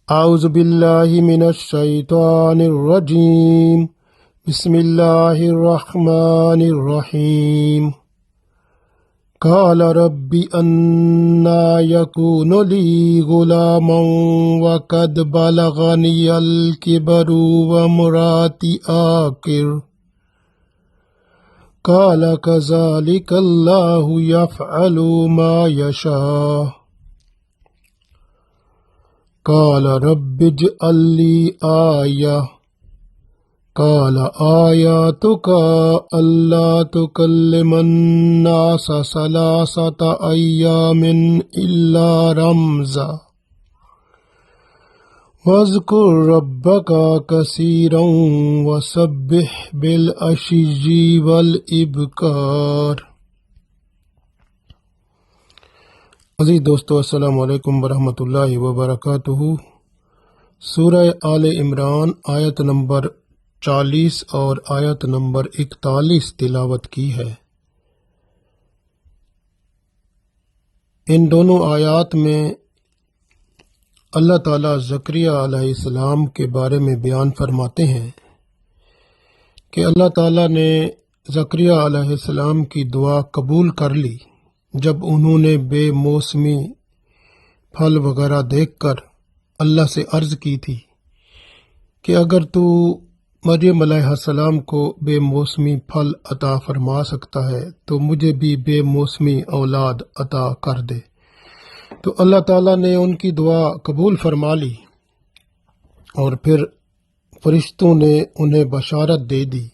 اعوذ باللہ من الشیطان الرجیم بسم اللہ الرحمن الرحیم قال رب انا یکون لی غلاما وقد بلغنی الکبر وامرأتی عاقر قال کذلک اللہ یفعل ما یشاء قال رب اجعل لي آية قال آياتك ألا تكلم الناس 3 أيام إلا رمزا واذكر ربك كثيرا وسبح بالعشي والإبكار۔ عزیز دوستو، السلام علیکم ورحمۃ اللہ وبرکاتہ۔ سورہ آل عمران آیت نمبر 40 اور آیت نمبر 41 تلاوت کی ہے۔ ان دونوں آیات میں اللہ تعالیٰ زکریا علیہ السلام کے بارے میں بیان فرماتے ہیں کہ اللہ تعالیٰ نے زکریا علیہ السلام کی دعا قبول کر لی جب انہوں نے بے موسمی پھل وغیرہ دیکھ کر اللہ سے عرض کی تھی کہ اگر تو مریم علیہ السلام کو بے موسمی پھل عطا فرما سکتا ہے تو مجھے بھی بے موسمی اولاد عطا کر دے۔ تو اللہ تعالیٰ نے ان کی دعا قبول فرما لی اور پھر فرشتوں نے انہیں بشارت دے دی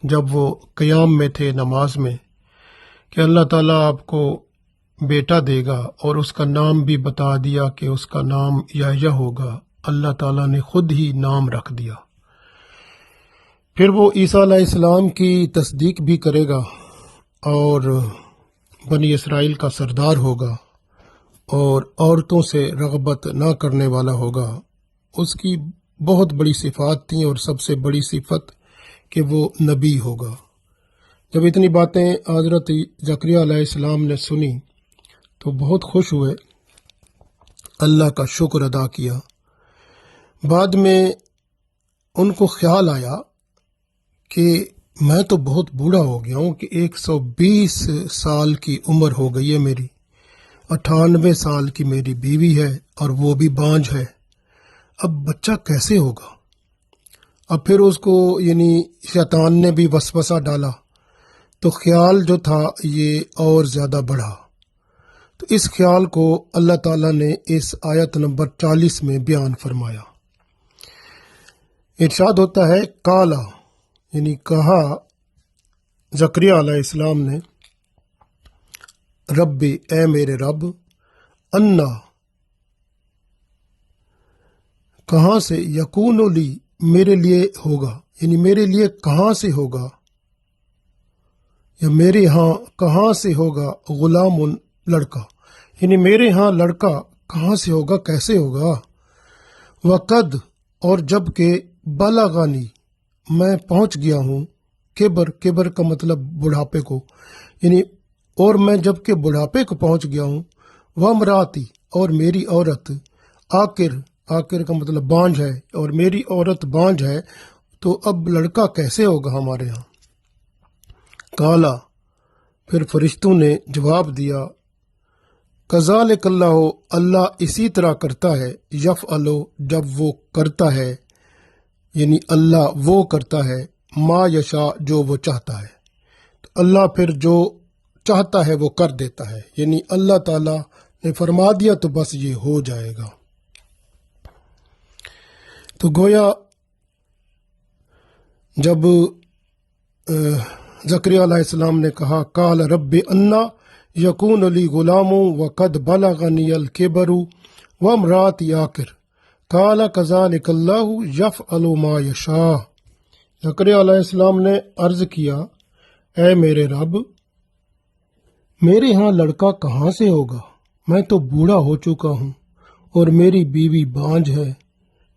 جب وہ قیام میں تھے نماز میں کہ اللہ تعالیٰ آپ کو بیٹا دے گا، اور اس کا نام بھی بتا دیا کہ اس کا نام یحییٰ ہوگا۔ اللہ تعالیٰ نے خود ہی نام رکھ دیا۔ پھر وہ عیسیٰ علیہ السلام کی تصدیق بھی کرے گا اور بنی اسرائیل کا سردار ہوگا اور عورتوں سے رغبت نہ کرنے والا ہوگا۔ اس کی بہت بڑی صفات تھیں اور سب سے بڑی صفت کہ وہ نبی ہوگا۔ جب اتنی باتیں حضرت زکریا علیہ السلام نے سنی تو بہت خوش ہوئے، اللہ کا شکر ادا کیا۔ بعد میں ان کو خیال آیا کہ میں تو بہت بوڑھا ہو گیا ہوں کہ 120 سال کی عمر ہو گئی ہے میری، 98 سال کی میری بیوی ہے اور وہ بھی بانجھ ہے، اب بچہ کیسے ہوگا؟ اب پھر اس کو شیطان نے بھی وسوسہ ڈالا تو خیال جو تھا یہ اور زیادہ بڑھا۔ تو اس خیال کو اللہ تعالیٰ نے اس آیت نمبر 40 میں بیان فرمایا۔ ارشاد ہوتا ہے کالا، کہا زکریا علیہ السلام نے، رب، اے میرے رب، انا، کہاں سے، یکون لی، میرے لیے ہوگا، میرے لیے کہاں سے ہوگا، یا میرے ہاں کہاں سے ہوگا، غلام، لڑکا، میرے ہاں لڑکا کہاں سے ہوگا، کیسے ہوگا، وقد، اور جب کہ بلغنی، میں پہنچ گیا ہوں، کبر کا مطلب بڑھاپے کو، اور میں جب کہ بڑھاپے کو پہنچ گیا ہوں، وامراتی، اور میری عورت، آکر کا مطلب بانجھ ہے، اور میری عورت بانجھ ہے، تو اب لڑکا کیسے ہوگا ہمارے ہاں۔ کالا، پھر فرشتوں نے جواب دیا، کذالک اللہ، اللہ اسی طرح کرتا ہے، یفعل، جب وہ کرتا ہے، اللہ وہ کرتا ہے، ما یشاء، جو وہ چاہتا ہے۔ تو اللہ پھر جو چاہتا ہے وہ کر دیتا ہے، اللہ تعالیٰ نے فرما دیا تو بس یہ ہو جائے گا۔ تو گویا جب زکریا علیہ السلام نے کہا قال رب انا یکون لی غلام وقد بلغنی الکبر وامراتی عاقر قال کذالک اللہ یفعل ما یشاء۔ زکریا علیہ السلام نے عرض کیا، اے میرے رب، میرے ہاں لڑکا کہاں سے ہوگا، میں تو بوڑھا ہو چکا ہوں اور میری بیوی بانجھ ہے۔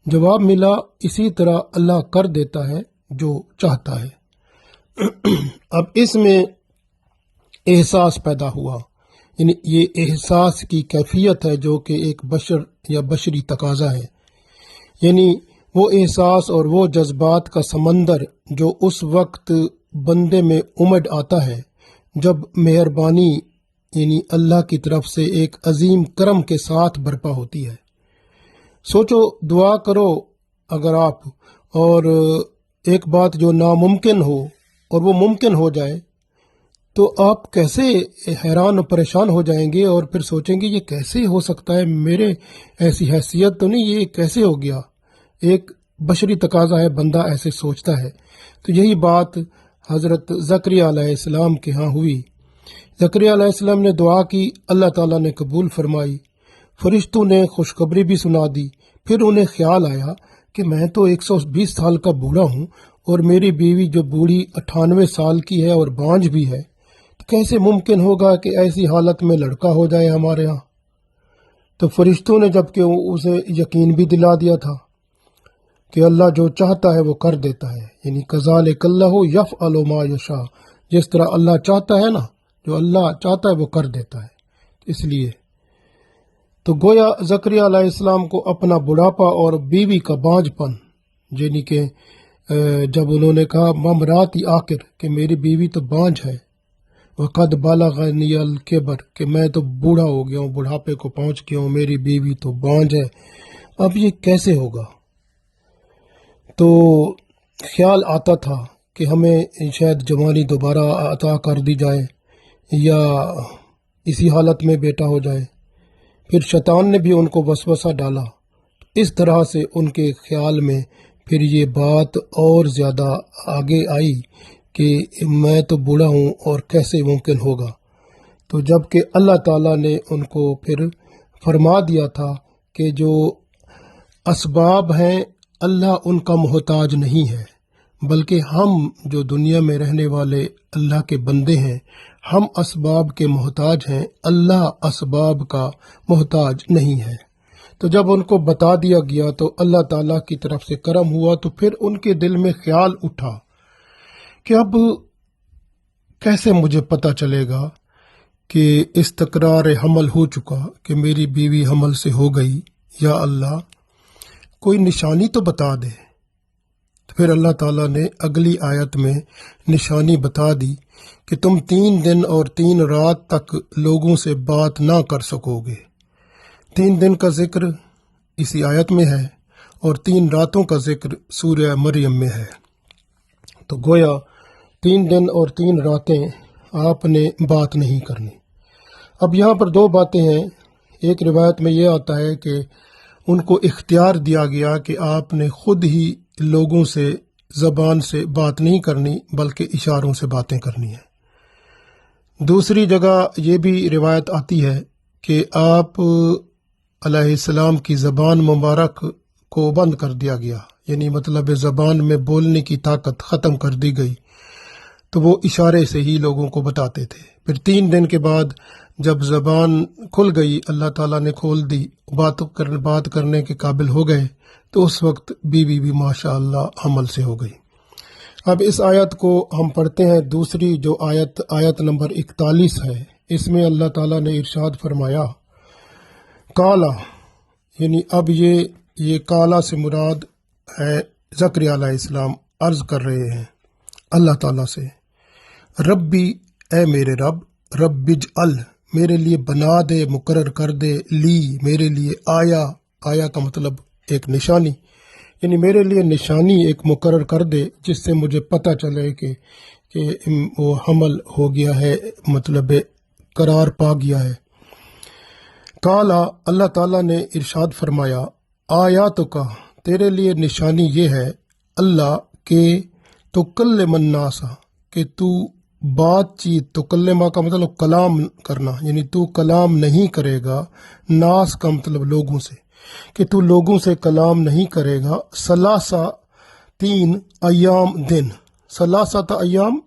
جواب ملا، اسی طرح اللہ کر دیتا ہے جو چاہتا ہے۔ اب اس میں احساس پیدا ہوا، یہ احساس کی کیفیت ہے جو کہ ایک بشر یا بشری تقاضا ہے یعنی وہ احساس اور وہ جذبات کا سمندر جو اس وقت بندے میں امڈ آتا ہے جب مہربانی یعنی اللہ کی طرف سے ایک عظیم کرم کے ساتھ برپا ہوتی ہے۔ سوچو، دعا کرو اگر آپ، اور ایک بات جو ناممکن ہو اور وہ ممکن ہو جائے تو آپ کیسے حیران و پریشان ہو جائیں گے اور پھر سوچیں گے یہ کیسے ہو سکتا ہے، میرے ایسی حیثیت تو نہیں، یہ کیسے ہو گیا۔ ایک بشری تقاضا ہے، بندہ ایسے سوچتا ہے۔ تو یہی بات حضرت زکریا علیہ السلام کے ہاں ہوئی۔ زکریا علیہ السلام نے دعا کی، اللہ تعالیٰ نے قبول فرمائی، فرشتوں نے خوشخبری بھی سنا دی۔ پھر انہیں خیال آیا کہ میں تو 120 سال کا بوڑھا ہوں اور میری بیوی جو بوڑھی 98 سال کی ہے اور بانجھ بھی ہے، تو کیسے ممکن ہوگا کہ ایسی حالت میں لڑکا ہو جائے ہمارے ہاں۔ تو فرشتوں نے جب کہ اسے یقین بھی دلا دیا تھا کہ اللہ جو چاہتا ہے وہ کر دیتا ہے، یعنی کذالک اللہ یفعل ما یشاء، جس طرح اللہ چاہتا ہے نا، جو اللہ چاہتا ہے وہ کر دیتا ہے۔ اس لیے تو گویا زکریا علیہ السلام کو اپنا بڑھاپا اور بیوی کا بانجھ پن، یعنی کہ جب انہوں نے کہا ممراتی آخر کہ میری بیوی تو بانجھ ہے، وقد بلغنی الکبر کہ میں تو بوڑھا ہو گیا ہوں، بڑھاپے کو پہنچ گیا ہوں، میری بیوی تو بانجھ ہے، اب یہ کیسے ہوگا؟ تو خیال آتا تھا کہ ہمیں شاید جوانی دوبارہ عطا کر دی جائے یا اسی حالت میں بیٹا ہو جائے۔ پھر شیطان نے بھی ان کو وسوسہ ڈالا، اس طرح سے ان کے خیال میں پھر یہ بات اور زیادہ آگے آئی کہ میں تو بوڑھا ہوں اور کیسے ممکن ہوگا۔ تو جب کہ اللہ تعالیٰ نے ان کو پھر فرما دیا تھا کہ جو اسباب ہیں اللہ ان کا محتاج نہیں ہے، بلکہ ہم جو دنیا میں رہنے والے اللہ کے بندے ہیں ہم اسباب کے محتاج ہیں، اللہ اسباب کا محتاج نہیں ہے۔ تو جب ان کو بتا دیا گیا تو اللہ تعالیٰ کی طرف سے کرم ہوا، تو پھر ان کے دل میں خیال اٹھا کہ اب کیسے مجھے پتہ چلے گا کہ استقرار حمل ہو چکا، کہ میری بیوی حمل سے ہو گئی، یا اللہ کوئی نشانی تو بتا دے۔ تو پھر اللہ تعالیٰ نے اگلی آیت میں نشانی بتا دی کہ تم 3 دن اور 3 رات تک لوگوں سے بات نہ کر سکو گے۔ 3 دن کا ذکر اسی آیت میں ہے اور 3 راتوں کا ذکر سورہ مریم میں ہے۔ تو گویا 3 دن اور 3 راتیں آپ نے بات نہیں کرنی۔ اب یہاں پر 2 باتیں ہیں۔ ایک روایت میں یہ آتا ہے کہ ان کو اختیار دیا گیا کہ آپ نے خود ہی لوگوں سے زبان سے بات نہیں کرنی بلکہ اشاروں سے باتیں کرنی ہیں۔ دوسری جگہ یہ بھی روایت آتی ہے کہ آپ علیہ السلام کی زبان مبارک کو بند کر دیا گیا، یعنی مطلب زبان میں بولنے کی طاقت ختم کر دی گئی، تو وہ اشارے سے ہی لوگوں کو بتاتے تھے۔ پھر 3 دن کے بعد جب زبان کھل گئی، اللہ تعالیٰ نے کھول دی، بات کرنے کے قابل ہو گئے، تو اس وقت بیوی بھی ماشاء اللہ حمل سے ہو گئی۔ اب اس آیت کو ہم پڑھتے ہیں، دوسری جو آیت نمبر 41 ہے، اس میں اللہ تعالیٰ نے ارشاد فرمایا کالا، یعنی اب یہ کالا سے مراد ہے زکریا علیہ السلام عرض کر رہے ہیں اللہ تعالیٰ سے، ربی اے میرے رب اجعل میرے لیے بنا دے، مقرر کر دے، لی میرے لیے آیا کا مطلب ایک نشانی، یعنی میرے لیے نشانی ایک مقرر کر دے جس سے مجھے پتہ چلے کہ وہ حمل ہو گیا ہے، مطلب قرار پا گیا ہے۔ کالا، اللہ تعالیٰ نے ارشاد فرمایا آیاتوں کا تیرے لیے نشانی یہ ہے اللہ کہ تکلم الناس، کہ تو بات چیت، تکلمہ کا مطلب کلام کرنا، یعنی تو کلام نہیں کرے گا، ناس کا مطلب لوگوں سے، کہ تو لوگوں سے کلام نہیں کرے گا، 3 ایام دن،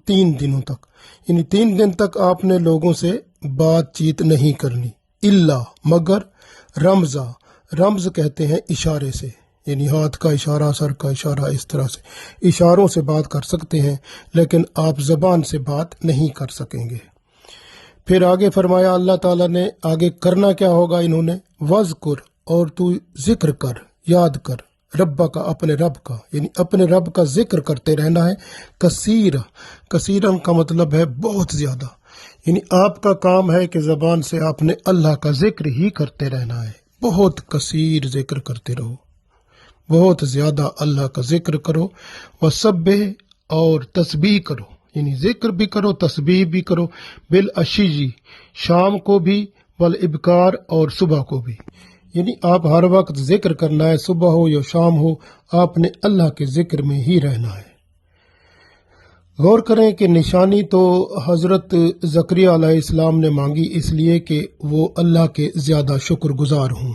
3 دنوں تک، یعنی 3 دن تک آپ نے لوگوں سے بات چیت نہیں کرنی، اللہ مگر رمز کہتے ہیں اشارے سے، یعنی ہاتھ کا اشارہ، سر کا اشارہ، اس طرح سے اشاروں سے بات کر سکتے ہیں، لیکن آپ زبان سے بات نہیں کر سکیں گے۔ پھر آگے فرمایا اللہ تعالیٰ نے، آگے کرنا کیا ہوگا انہوں نے، وذکر اور تو ذکر کر، یاد کر، رب کا اپنے رب کا، یعنی اپنے رب کا ذکر کرتے رہنا ہے۔ کثیرن کا مطلب ہے بہت زیادہ، یعنی آپ کا کام ہے کہ زبان سے آپ نے اللہ کا ذکر ہی کرتے رہنا ہے، بہت کثیر ذکر کرتے رہو، بہت زیادہ اللہ کا ذکر کرو۔ وسبح، اور تسبیح کرو، یعنی ذکر بھی کرو تسبیح بھی کرو، بالعشی، شام کو بھی، والابکار، اور صبح کو بھی، یعنی آپ ہر وقت ذکر کرنا ہے، صبح ہو یا شام ہو آپ نے اللہ کے ذکر میں ہی رہنا ہے۔ غور کریں کہ نشانی تو حضرت زکریا علیہ السلام نے مانگی اس لیے کہ وہ اللہ کے زیادہ شکر گزار ہوں،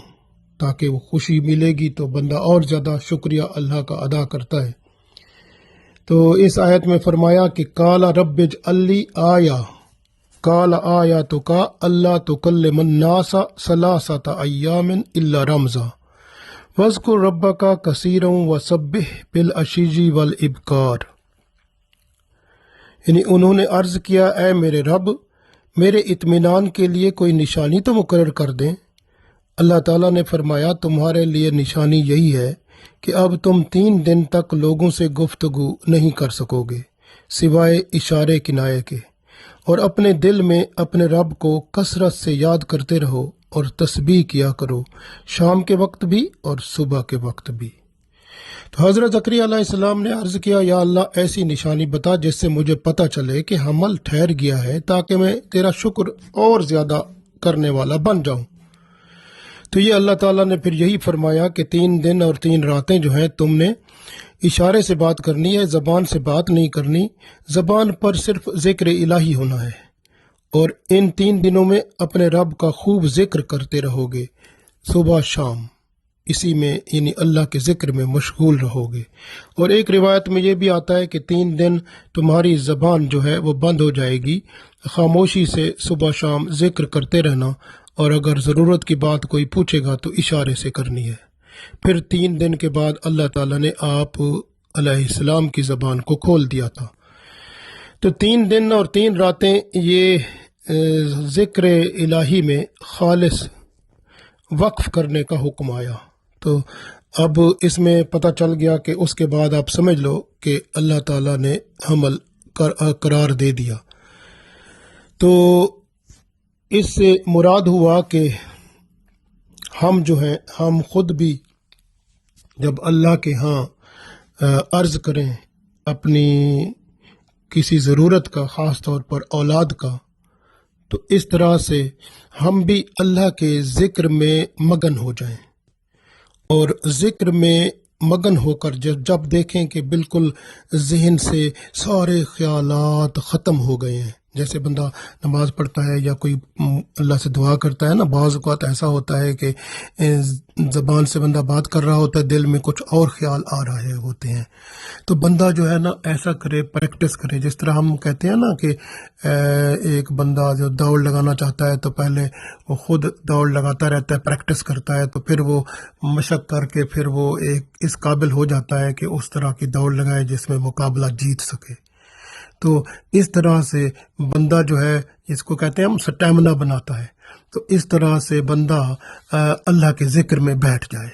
تاکہ وہ خوشی ملے گی تو بندہ اور زیادہ شکریہ اللہ کا ادا کرتا ہے۔ تو اس آیت میں فرمایا کہ کالا رب اجعل لی آیا، کالا آیاتک کا اللہ تکلم الناس ثلاثۃ ایام الا رمزا واذکر ربک کثیرا وسبح بالعشی والابکار، یعنی انہوں نے عرض کیا اے میرے رب، میرے اطمینان کے لیے کوئی نشانی تو مقرر کر دیں۔ اللہ تعالیٰ نے فرمایا تمہارے لیے نشانی یہی ہے کہ اب تم 3 دن تک لوگوں سے گفتگو نہیں کر سکو گے سوائے اشارے کنائے کے، اور اپنے دل میں اپنے رب کو کثرت سے یاد کرتے رہو اور تسبیح کیا کرو، شام کے وقت بھی اور صبح کے وقت بھی۔ تو حضرت زکریا علیہ السلام نے عرض کیا یا اللہ ایسی نشانی بتا جس سے مجھے پتہ چلے کہ حمل ٹھہر گیا ہے، تاکہ میں تیرا شکر اور زیادہ کرنے والا بن جاؤں۔ تو یہ اللہ تعالیٰ نے پھر یہی فرمایا کہ 3 دن اور 3 راتیں جو ہیں تم نے اشارے سے بات کرنی ہے، زبان سے بات نہیں کرنی، زبان پر صرف ذکر الہی ہونا ہے، اور ان 3 دنوں میں اپنے رب کا خوب ذکر کرتے رہو گے، صبح شام اسی میں یعنی اللہ کے ذکر میں مشغول رہو گے۔ اور ایک روایت میں یہ بھی آتا ہے کہ 3 دن تمہاری زبان جو ہے وہ بند ہو جائے گی، خاموشی سے صبح شام ذکر کرتے رہنا، اور اگر ضرورت کی بات کوئی پوچھے گا تو اشارے سے کرنی ہے۔ پھر 3 دن کے بعد اللہ تعالیٰ نے آپ علیہ السلام کی زبان کو کھول دیا تھا۔ تو 3 دن اور 3 راتیں یہ ذکر الہی میں خالص وقف کرنے کا حکم آیا۔ تو اب اس میں پتہ چل گیا کہ اس کے بعد آپ سمجھ لو کہ اللہ تعالیٰ نے حمل قرار دے دیا۔ تو اس سے مراد ہوا کہ ہم جو ہیں ہم خود بھی جب اللہ کے ہاں عرض کریں اپنی کسی ضرورت کا، خاص طور پر اولاد کا، تو اس طرح سے ہم بھی اللہ کے ذکر میں مگن ہو جائیں، اور ذکر میں مگن ہو کر جب دیکھیں کہ بالکل ذہن سے سارے خیالات ختم ہو گئے ہیں، جیسے بندہ نماز پڑھتا ہے یا کوئی اللہ سے دعا کرتا ہے نا، بعض اوقات ایسا ہوتا ہے کہ زبان سے بندہ بات کر رہا ہوتا ہے، دل میں کچھ اور خیال آ رہے ہوتے ہیں، تو بندہ جو ہے نا ایسا کرے، پریکٹس کرے۔ جس طرح ہم کہتے ہیں نا کہ ایک بندہ جو دوڑ لگانا چاہتا ہے تو پہلے وہ خود دوڑ لگاتا رہتا ہے، پریکٹس کرتا ہے، تو پھر وہ مشق کر کے پھر وہ ایک اس قابل ہو جاتا ہے کہ اس طرح کی دوڑ لگائے جس میں مقابلہ جیت سکے۔ تو اس طرح سے بندہ جو ہے، اس کو کہتے ہیں ہم سٹیمنا بناتا ہے، تو اس طرح سے بندہ اللہ کے ذکر میں بیٹھ جائے،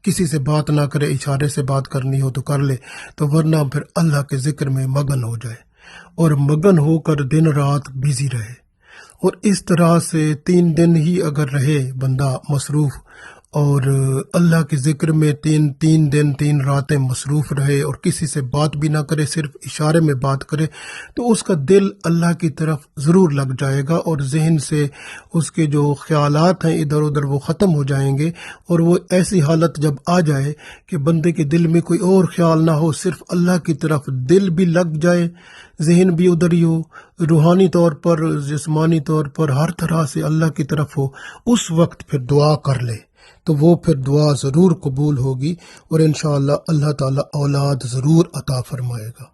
کسی سے بات نہ کرے، اشارے سے بات کرنی ہو تو کر لے، تو ورنہ پھر اللہ کے ذکر میں مگن ہو جائے، اور مگن ہو کر دن رات بزی رہے، اور اس طرح سے 3 دن ہی اگر رہے بندہ مصروف، اور اللہ کے ذکر میں 3 دن 3 راتیں مصروف رہے، اور کسی سے بات بھی نہ کرے، صرف اشارے میں بات کرے، تو اس کا دل اللہ کی طرف ضرور لگ جائے گا، اور ذہن سے اس کے جو خیالات ہیں ادھر ادھر وہ ختم ہو جائیں گے، اور وہ ایسی حالت جب آ جائے کہ بندے کے دل میں کوئی اور خیال نہ ہو، صرف اللہ کی طرف دل بھی لگ جائے، ذہن بھی ادھر ہی ہو، روحانی طور پر، جسمانی طور پر، ہر طرح سے اللہ کی طرف ہو، اس وقت پھر دعا کر لے تو وہ پھر دعا ضرور قبول ہوگی، اور انشاءاللہ اللہ تعالیٰ اولاد ضرور عطا فرمائے گا۔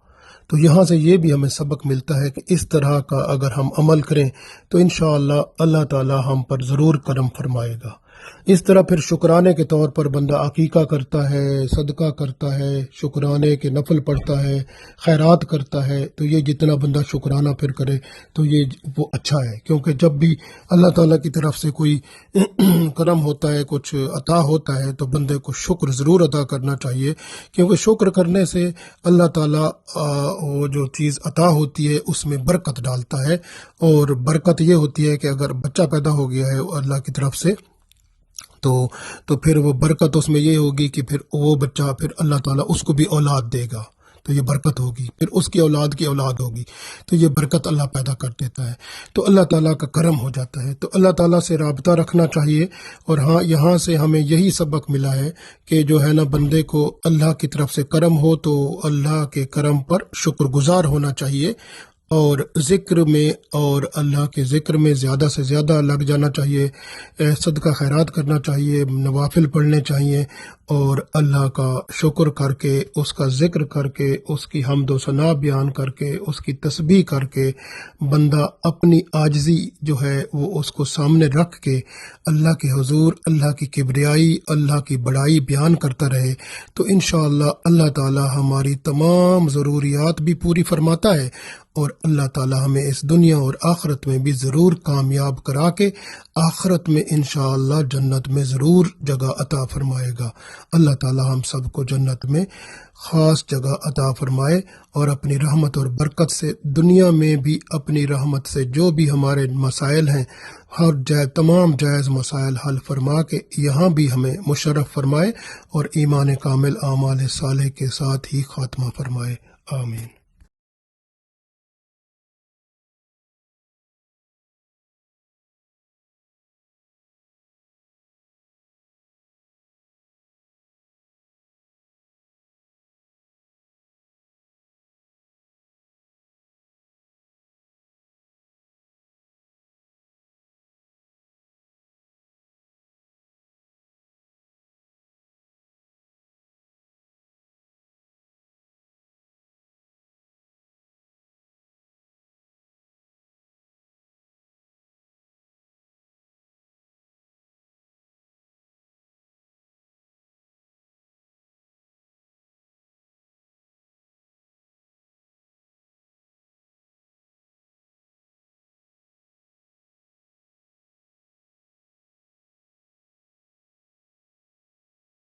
تو یہاں سے یہ بھی ہمیں سبق ملتا ہے کہ اس طرح کا اگر ہم عمل کریں تو انشاءاللہ اللہ تعالیٰ ہم پر ضرور کرم فرمائے گا۔ اس طرح پھر شکرانے کے طور پر بندہ عقیقہ کرتا ہے، صدقہ کرتا ہے، شکرانے کے نفل پڑھتا ہے، خیرات کرتا ہے، تو یہ جتنا بندہ شکرانہ پھر کرے تو یہ وہ اچھا ہے، کیونکہ جب بھی اللہ تعالیٰ کی طرف سے کوئی کرم ہوتا ہے، کچھ عطا ہوتا ہے، تو بندے کو شکر ضرور ادا کرنا چاہیے، کیونکہ شکر کرنے سے اللہ تعالیٰ وہ جو چیز عطا ہوتی ہے اس میں برکت ڈالتا ہے، اور برکت یہ ہوتی ہے کہ اگر بچہ پیدا ہو گیا ہے اللہ کی طرف سے تو پھر وہ برکت اس میں یہ ہوگی کہ پھر وہ بچہ پھر اللہ تعالیٰ اس کو بھی اولاد دے گا، تو یہ برکت ہوگی، پھر اس کی اولاد کی اولاد ہوگی، تو یہ برکت اللہ پیدا کر دیتا ہے، تو اللہ تعالیٰ کا کرم ہو جاتا ہے، تو اللہ تعالیٰ سے رابطہ رکھنا چاہیے۔ اور ہاں، یہاں سے ہمیں یہی سبق ملا ہے کہ جو ہے نا، بندے کو اللہ کی طرف سے کرم ہو تو اللہ کے کرم پر شکر گزار ہونا چاہیے، اور ذکر میں اور اللہ کے ذکر میں زیادہ سے زیادہ لگ جانا چاہیے، صدقہ خیرات کرنا چاہیے، نوافل پڑھنے چاہیے، اور اللہ کا شکر کر کے، اس کا ذکر کر کے، اس کی حمد و ثنا بیان کر کے، اس کی تسبیح کر کے، بندہ اپنی عاجزی جو ہے وہ اس کو سامنے رکھ کے اللہ کے حضور اللہ کی کبریائی، اللہ کی بڑائی بیان کرتا رہے، تو انشاءاللہ اللہ تعالی ہماری تمام ضروریات بھی پوری فرماتا ہے، اور اللہ تعالی ہمیں اس دنیا اور آخرت میں بھی ضرور کامیاب کرا کے آخرت میں انشاءاللہ جنت میں ضرور جگہ عطا فرمائے گا۔ اللہ تعالی ہم سب کو جنت میں خاص جگہ عطا فرمائے، اور اپنی رحمت اور برکت سے دنیا میں بھی اپنی رحمت سے جو بھی ہمارے مسائل ہیں، تمام جائز مسائل حل فرما کے یہاں بھی ہمیں مشرف فرمائے، اور ایمان کامل اعمال صالح کے ساتھ ہی خاتمہ فرمائے۔ آمین۔